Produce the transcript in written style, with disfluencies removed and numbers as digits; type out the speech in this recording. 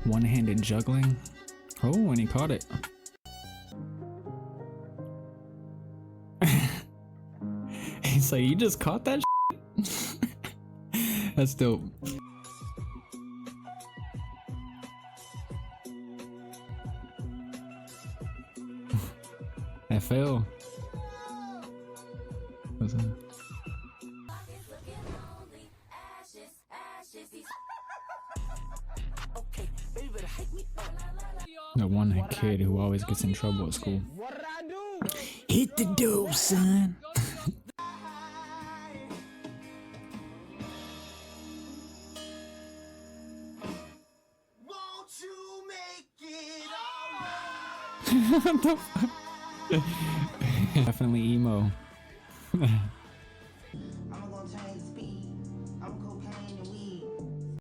One-handed juggling. Oh, and he caught it. He's like, you just caught that shit? That's dope. I fell. What's that? The one kid who always gets in trouble at school. Hit the dope, son. What the fuck? Definitely emo.